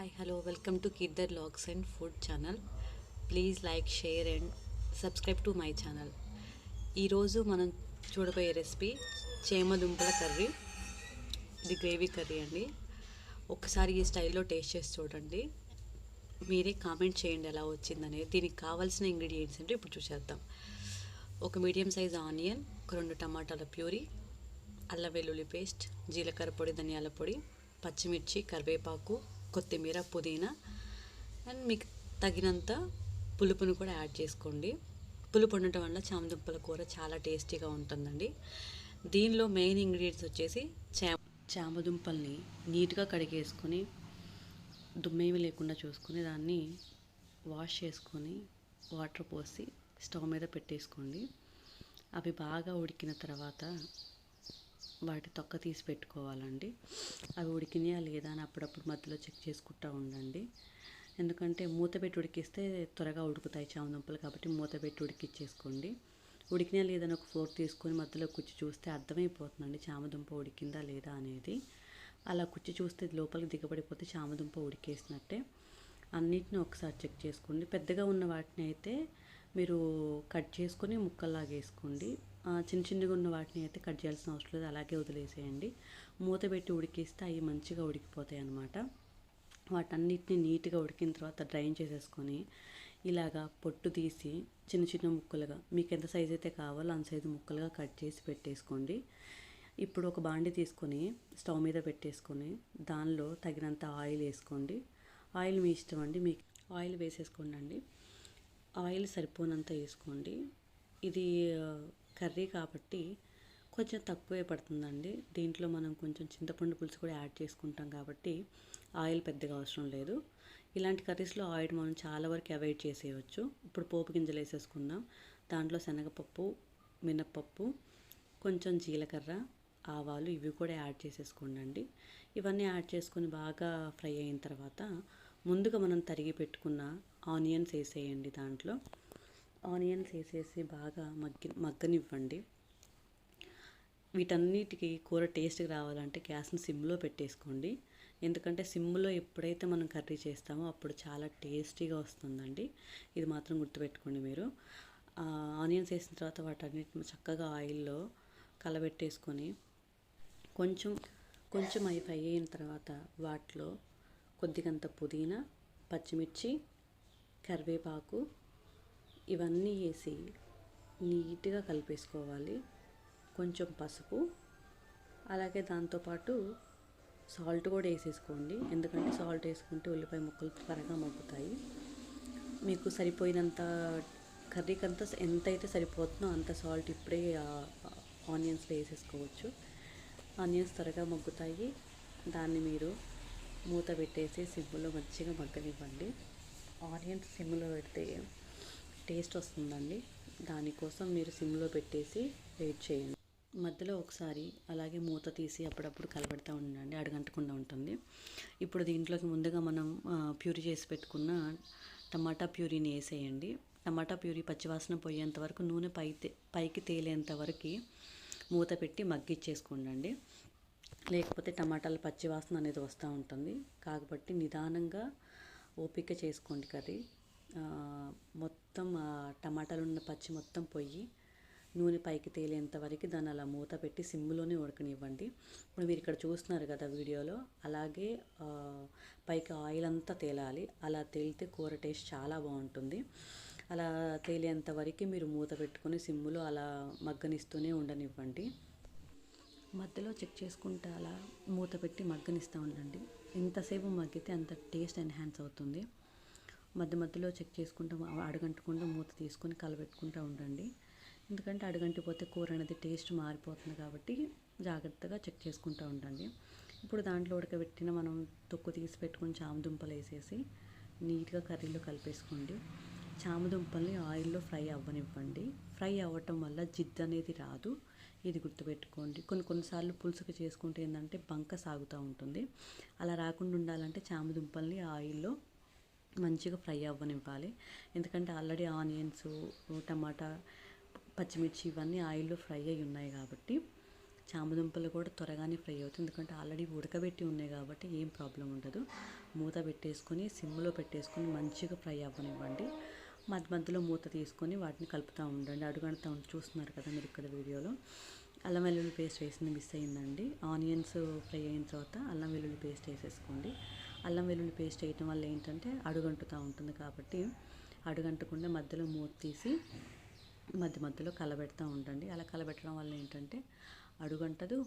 Hi, hello, welcome to Kidder Logs and Food channel. Please like, share and subscribe to my channel. ఈరోజు మనం చూడబోయే recipe చేమదుంపల curry. ఇది gravy curry అండి. ఒకసారి ఈ స్టైల్లో టేస్ట్ చేసి చూడండి. మీరే కామెంట్ చేయండి ఎలా వచ్చిందనేది. దీనికి కావాల్సిన ఇంగ్రీడియంట్స్ అంటే ఇప్పుడు చూసేద్దాం. ఒక మీడియం సైజ్ ఆనియన్, ఒక 2 టమాటాల ప్యూరీ, అల్లం వెల్లుల్లి పేస్ట్, జీలకర్ర పొడి, ధనియాల పొడి, పచ్చిమిర్చి, కరివేపాకు, కొత్తిమీర, పుదీనా అండ్ మీకు తగినంత పులుపును కూడా యాడ్ చేసుకోండి. పులుపు ఉండటం వల్ల చామదుంపల కూర చాలా టేస్టీగా ఉంటుందండి. దీనిలో మెయిన్ ఇంగ్రీడియంట్స్ వచ్చేసి చామదుంపల్ని నీట్గా కడిగేసుకొని దుమ్మేమి లేకుండా చూసుకొని దాన్ని వాష్ చేసుకొని వాటర్ పోసి స్టవ్ మీద పెట్టేసుకోండి. అవి బాగా ఉడికిన తర్వాత వాటి తొక్క తీసి పెట్టుకోవాలండి. అవి ఉడికినాయా లేదా అని అప్పుడప్పుడు మధ్యలో చెక్ చేసుకుంటూ ఉండండి. ఎందుకంటే మూత పెట్టి ఉడికిస్తే త్వరగా ఉడుకుతాయి చామదుంపలు, కాబట్టి మూత పెట్టి ఉడికిచ్చేసుకోండి. ఉడికినా లేదని ఒక ఫోర్క్ తీసుకొని మధ్యలో కుచ్చి చూస్తే అర్థమైపోతుందండి చామదుంప ఉడికిందా లేదా అనేది. అలా కుచ్చి చూస్తే లోపలికి దిగబడిపోతే చామదుంప ఉడికేసినట్టే. అన్నిటిని ఒకసారి చెక్ చేసుకోండి. పెద్దగా ఉన్న వాటిని అయితే మీరు కట్ చేసుకొని ముక్కల్లాగా వేసుకోండి. చిన్న చిన్నగా ఉన్న వాటిని అయితే కట్ చేయాల్సిన అవసరం లేదు, అలాగే వదిలేసేయండి. మూత పెట్టి ఉడికిస్తే అవి మంచిగా ఉడికిపోతాయి అన్నమాట. వాటన్నిటిని నీట్గా ఉడికిన తర్వాత డ్రైన్ చేసేసుకొని ఇలాగా పొట్టు తీసి చిన్న చిన్న ముక్కలుగా మీకు ఎంత సైజు అయితే కావాలో అంత సైజు ముక్కలుగా కట్ చేసి పెట్టేసుకోండి. ఇప్పుడు ఒక బాండి తీసుకొని స్టవ్ మీద పెట్టేసుకొని దానిలో తగినంత ఆయిల్ వేసుకోండి. ఆయిల్ మీ ఇష్టం అండి, మీకు ఆయిల్ వేసేసుకోండి అండి. ఆయిల్ సరిపోనంత వేసుకోండి. ఇది కర్రీ కాబట్టి కొంచెం తక్కువే పడుతుందండి. దీంట్లో మనం కొంచెం చింతపండు పులుసు కూడా యాడ్ చేసుకుంటాం కాబట్టి ఆయిల్ పెద్దగా అవసరం లేదు. ఇలాంటి కర్రీస్లో ఆయిల్ మనం చాలా వరకు అవాయిడ్ చేసేయవచ్చు. ఇప్పుడు పోపు గింజలు వేసేసుకుందాం. దాంట్లో శనగపప్పు, మినప్పప్పు, కొంచెం జీలకర్ర, ఆవాలు ఇవి కూడా యాడ్ చేసేసుకోండి. ఇవన్నీ యాడ్ చేసుకొని బాగా ఫ్రై అయిన తర్వాత ముందుగా మనం తరిగి పెట్టుకున్న ఆనియన్స్ వేసేయండి. దాంట్లో ఆనియన్స్ వేసేసి బాగా మగ్గనివ్వండి. వీటన్నిటికీ కూర టేస్ట్గా రావాలంటే గ్యాస్ని సిమ్లో పెట్టేసుకోండి. ఎందుకంటే సిమ్లో ఎప్పుడైతే మనం కర్రీ చేస్తామో అప్పుడు చాలా టేస్టీగా వస్తుందండి. ఇది మాత్రం గుర్తుపెట్టుకోండి మీరు. ఆనియన్స్ వేసిన తర్వాత వాటన్నిటిని చక్కగా ఆయిల్లో కలబెట్టేసుకొని కొంచెం అవి ఫ్రై అయిన తర్వాత వాటిలో కొద్దిగంత పుదీనా, పచ్చిమిర్చి, కరివేపాకు ఇవన్నీ వేసి నీట్గా కలిపేసుకోవాలి. కొంచెం పసుపు, అలాగే దాంతోపాటు సాల్ట్ కూడా వేసేసుకోండి. ఎందుకంటే సాల్ట్ వేసుకుంటే ఉల్లిపాయ ముక్కలు త్వరగా మగ్గుతాయి. మీకు సరిపోయినంత కర్రీకి అంతా ఎంతైతే సరిపోతుందో అంత సాల్ట్ ఇప్పుడే ఆనియన్స్లో వేసేసుకోవచ్చు. ఆనియన్స్ త్వరగా మగ్గుతాయి. దాన్ని మీరు మూత పెట్టేసి సిమ్లో మంచిగా మగ్గనివ్వండి. ఆనియన్స్ సిమ్లో పెడితే టేస్ట్ వస్తుందండి. దానికోసం మీరు సిమ్లో పెట్టేసి వెయిట్ చేయండి. మధ్యలో ఒకసారి అలాగే మూత తీసి అప్పుడప్పుడు కలబెడతా ఉండండి, అడుగంటకుండా ఉంటుంది. ఇప్పుడు దీంట్లోకి ముందుగా మనం ప్యూరీ చేసి పెట్టుకున్న టమాటా ప్యూరీని వేసేయండి. టమాటా ప్యూరీ పచ్చివాసన పోయేంత వరకు నూనె పైకి తేలేంత వరకు మూత పెట్టి మగ్గిచ్చేసుకోండి. లేకపోతే టమాటాల పచ్చివాసన అనేది వస్తూ ఉంటుంది. కాబట్టి నిదానంగా ఓపిక చేసుకోండి కర్రీ. మొత్తం టమాటాలు ఉన్న పచ్చి మొత్తం పోయి నూనె పైకి తేలేంత వరకు దాన్ని అలా మూత పెట్టి సిమ్లోనే ఉడకనివ్వండి. ఇప్పుడు మీరు ఇక్కడ చూస్తున్నారు కదా వీడియోలో, అలాగే పైకి ఆయిల్ అంతా తేలాలి. అలా తేలితే కూర టేస్ట్ చాలా బాగుంటుంది. అలా తేలేంత వరకు మీరు మూత పెట్టుకొని సిమ్లో అలా మగ్గనిస్తూనే ఉండనివ్వండి. మధ్యలో చెక్ చేసుకుంటే అలా మూత పెట్టి మగ్గనిస్తూ ఉండండి. ఎంతసేపు మగ్గితే అంత టేస్ట్ ఎన్హాన్స్ అవుతుంది. మధ్యలో చెక్ చేసుకుంటూ అడుగంటకుండా మూత తీసుకొని కలబెట్టుకుంటూ ఉండండి. ఎందుకంటే అడుగంటిపోతే కూర అనేది టేస్ట్ మారిపోతుంది కాబట్టి జాగ్రత్తగా చెక్ చేసుకుంటూ ఉండండి. ఇప్పుడు దాంట్లో ఉడకబెట్టిన మనం తొక్కు తీసి పెట్టుకుని చామదుంపలు వేసేసి నీట్గా కర్రీలో కలిపేసుకోండి. చామదుంపల్ని ఆయిల్లో ఫ్రై అవ్వనివ్వండి. ఫ్రై అవ్వటం వల్ల జిడ్డు అనేది రాదు, ఇది గుర్తుపెట్టుకోండి. కొన్నిసార్లు పులుసుకు చేసుకుంటే ఏంటంటే బంక సాగుతూ ఉంటుంది. అలా రాకుండా ఉండాలంటే చామదుంపల్ని ఆయిల్లో మంచిగా ఫ్రై అవ్వనివ్వాలి. ఎందుకంటే ఆల్రెడీ ఆనియన్స్, టమాటా, పచ్చిమిర్చి ఇవన్నీ ఆయిల్లో ఫ్రై అయి ఉన్నాయి కాబట్టి చామదుంపలు కూడా త్వరగానే ఫ్రై అవుతుంది. ఎందుకంటే ఆల్రెడీ ఉడకబెట్టి ఉన్నాయి కాబట్టి ఏం ప్రాబ్లం ఉండదు. మూత పెట్టేసుకొని సిమ్లో పెట్టేసుకొని మంచిగా ఫ్రై అవ్వనివ్వండి. మధ్య మధ్యలో మూత తీసుకొని వాటిని కలుపుతూ ఉండండి. అడుగంటుతా చూస్తున్నారు కదా మీరు ఇక్కడ వీడియోలో. అల్లం వెల్లుల్లి పేస్ట్ వేసింది మిస్ అయిందండి. ఆనియన్స్ ఫ్రై అయిన తర్వాత అల్లం వెల్లుల్లి పేస్ట్ వేసేసుకోండి. అల్లం వెల్లుల్లి పేస్ట్ వేయటం వల్ల ఏంటంటే అడుగంటుతూ ఉంటుంది కాబట్టి అడుగంటకుండా మధ్యలో మూత తీసి మధ్య మధ్యలో కలబెడతా ఉండండి. అలా కలబెట్టడం వల్ల ఏంటంటే అడుగంటదు,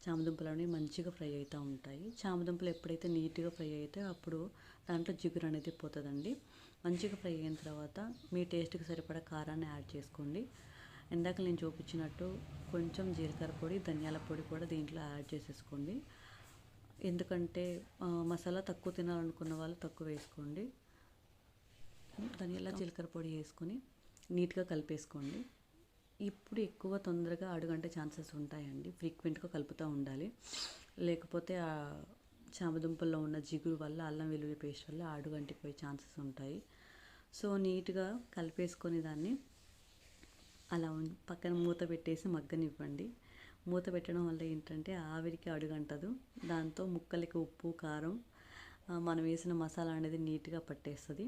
చామదుంపలు మంచిగా ఫ్రై అవుతూ ఉంటాయి. చామదుంపలు ఎప్పుడైతే నీట్గా ఫ్రై అయితే అప్పుడు దాంట్లో జిగురు అనేది పోతుందండి. మంచిగా ఫ్రై అయిన తర్వాత మీ టేస్ట్కి సరిపడా కారాన్ని యాడ్ చేసుకోండి. ఇందాక నేను చూపించినట్టు కొంచెం జీలకర్ర పొడి, ధనియాల పొడి కూడా దీంట్లో యాడ్ చేసేసుకోండి. ఎందుకంటే మసాలా తక్కువ తినాలనుకున్న వాళ్ళు తక్కువ వేసుకోండి. ధనియాల జీలకర్ర పొడి వేసుకొని నీట్గా కలిపేసుకోండి. ఇప్పుడు ఎక్కువ తొందరగా అడుగంటే ఛాన్సెస్ ఉంటాయండి. ఫ్రీక్వెంట్గా కలుపుతూ ఉండాలి. లేకపోతే ఆ చామదుంపల్లో ఉన్న జిగురు వల్ల అల్లం వెల్లుల్లి పేస్ట్ వల్ల అడుగంటిపోయే ఛాన్సెస్ ఉంటాయి. సో నీట్గా కలిపేసుకొని దాన్ని అలా పక్కన మూత పెట్టేసి మగ్గనివ్వండి. మూత పెట్టడం వల్ల ఏంటంటే ఆవిరికి అడుగంటదు. దాంతో ముక్కలకి ఉప్పు, కారం, మనం వేసిన మసాలా అనేది నీట్గా పట్టేస్తుంది.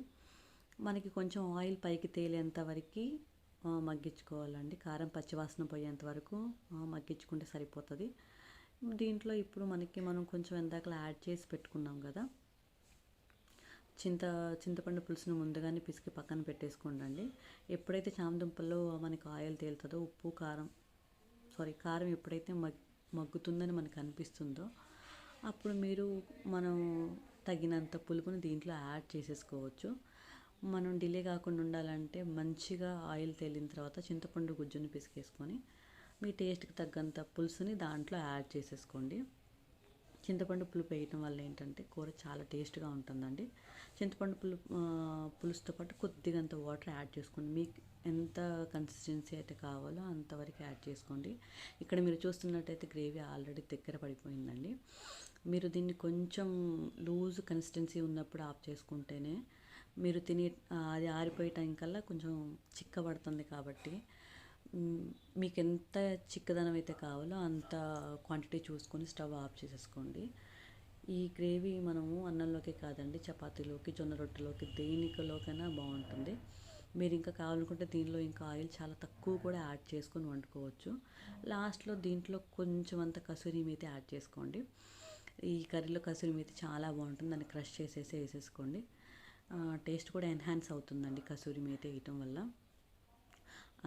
మనకి కొంచెం ఆయిల్ పైకి తేలేంత వరకు మగ్గించుకోవాలండి. కారం పచ్చివాసన పోయేంత వరకు మగ్గించుకుంటే సరిపోతుంది. దీంట్లో ఇప్పుడు మనం కొంచెం ఎందాకలా యాడ్ చేసి పెట్టుకున్నాం కదా, చింతపండు పులుసును ముందుగానే పిసికి పక్కన పెట్టేసుకోండి. ఎప్పుడైతే చామదుంపల్లో మనకి ఆయిల్ తేలుతుందో కారం ఎప్పుడైతే మగ్గుతుందని మనకు అనిపిస్తుందో అప్పుడు మనం తగినంత పులుపుని దీంట్లో యాడ్ చేసేసుకోవచ్చు. మనం డిలే కాకుండా ఉండాలంటే మంచిగా ఆయిల్ తేలిన తర్వాత చింతపండు గుజ్జుని పిసికేసుకొని మీ టేస్ట్కి తగ్గంత పులుసుని దాంట్లో యాడ్ చేసేసుకోండి. చింతపండు పులుపు వేయటం వల్ల ఏంటంటే కూర చాలా టేస్ట్గా ఉంటుందండి. చింతపండు పులుసుతో పాటు కొద్దిగంత వాటర్ యాడ్ చేసుకోండి. మీకు ఎంత కన్సిస్టెన్సీ అయితే కావాలో అంతవరకు యాడ్ చేసుకోండి. ఇక్కడ మీరు చూస్తున్నట్టయితే గ్రేవీ ఆల్రెడీ దగ్గర పడిపోయిందండి. మీరు దీన్ని కొంచెం లూజ్ కన్సిస్టెన్సీ ఉన్నప్పుడు ఆఫ్ చేసుకుంటేనే మీరు అది ఆరిపోయే టైం కల్లా కొంచెం చిక్కబడుతుంది. కాబట్టి మీకు ఎంత చిక్కదనం అయితే కావాలో అంత క్వాంటిటీ చూసుకొని స్టవ్ ఆఫ్ చేసేసుకోండి. ఈ గ్రేవీ మనము అన్నంలోకి కాదండి, చపాతీలోకి, జొన్న రొట్టెలోకి, దేనికలోకైనా బాగుంటుంది. మీరు ఇంకా కావాలనుకుంటే దీనిలో ఇంకా ఆయిల్ చాలా తక్కువ కూడా యాడ్ చేసుకొని వండుకోవచ్చు. లాస్ట్లో దీంట్లో కొంచెం అంత కసూరి మేతి యాడ్ చేసుకోండి. ఈ కర్రీలో కసూరి మేతి చాలా బాగుంటుంది. దాన్ని క్రష్ వేసేసుకోండి. టేస్ట్ కూడా ఎన్హాన్స్ అవుతుందండి కసూరి మేతి వేయటం వల్ల.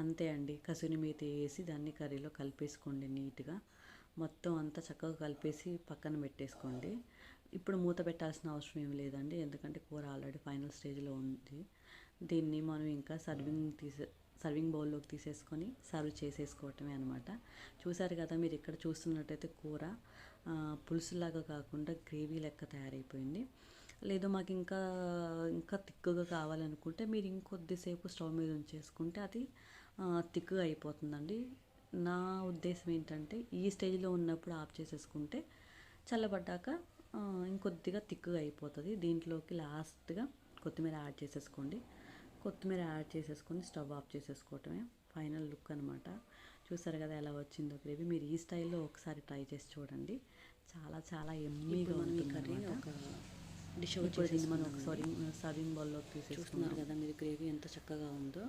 అంతే అండి, కసూరి మేతి వేసి దాన్ని కర్రీలో కలిపేసుకోండి. నీట్గా మొత్తం అంతా చక్కగా కలిపేసి పక్కన పెట్టేసుకోండి. ఇప్పుడు మూత పెట్టాల్సిన అవసరం ఏమి లేదండి, ఎందుకంటే కూర ఆల్రెడీ ఫైనల్ స్టేజ్లో ఉంది. దీన్ని మనం ఇంకా సర్వింగ్ బౌల్లోకి తీసేసుకొని సర్వ్ చేసేసుకోవటమే అనమాట. చూసారు కదా, మీరు ఇక్కడ చూస్తున్నట్టయితే కూర పులుసులాగా కాకుండా గ్రేవీ లెక్క తయారైపోయింది. లేదు మాకు ఇంకా తిక్కుగా కావాలనుకుంటే మీరు ఇంకొద్దిసేపు స్టవ్ మీద ఉంచేసుకుంటే అది తిక్కుగా అయిపోతుందండి. నా ఉద్దేశం ఏంటంటే ఈ స్టేజ్లో ఉన్నప్పుడు ఆఫ్ చేసేసుకుంటే చల్లబడ్డాక ఇంకొద్దిగా తిక్కుగా అయిపోతుంది. దీంట్లోకి లాస్ట్గా కొత్తిమీర యాడ్ చేసేసుకోండి. కొత్తిమీర యాడ్ చేసేసుకొని స్టవ్ ఆఫ్ చేసేసుకోవటమే ఫైనల్ లుక్ అనమాట. చూసారు కదా ఎలా వచ్చిందో గ్రేవీ. మీరు ఈ స్టైల్లో ఒకసారి ట్రై చేసి చూడండి. చాలా చాలా ఎమ్మీగా ఉంది కర్రీ. ఒక డిష్ వచ్చేసింది. మనం ఒకసారి సర్వింగ్ బౌల్లో తీసేసుకున్నారు కదా మీరు. గ్రేవీ ఎంత చక్కగా ఉందో.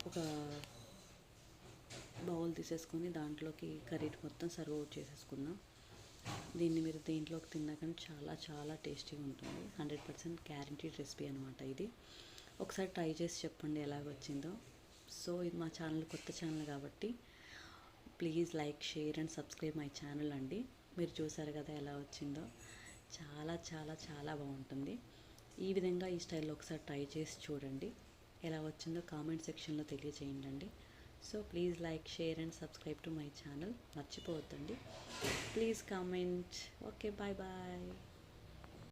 ఒక బౌల్ తీసేసుకొని దాంట్లోకి కర్రీ మొత్తం సర్వ్ అవుట్ చేసేసుకుందాం. దీన్ని మీరు దేంట్లోకి తిన్నా కానీ చాలా చాలా టేస్టీగా ఉంటుంది. 100% గ్యారంటీడ్ రెసిపీ అనమాట ఇది. ఒకసారి ట్రై చేసి చెప్పండి ఎలాగ వచ్చిందో. సో ఇది మా ఛానల్ కొత్త ఛానల్ కాబట్టి please like, share and subscribe my channel అండి. మీరు చూసారు కదా ఎలా వచ్చిందో. చాలా చాలా చాలా బాగుంటుంది. ఈ విధంగా ఈ స్టైల్లో ఒకసారి ట్రై చేసి చూడండి. ఎలా వచ్చిందో కామెంట్ సెక్షన్లో తెలియజేయండి. So please like, share and subscribe to my channel. మర్చిపోవద్దండి. Please comment. Okay, bye bye.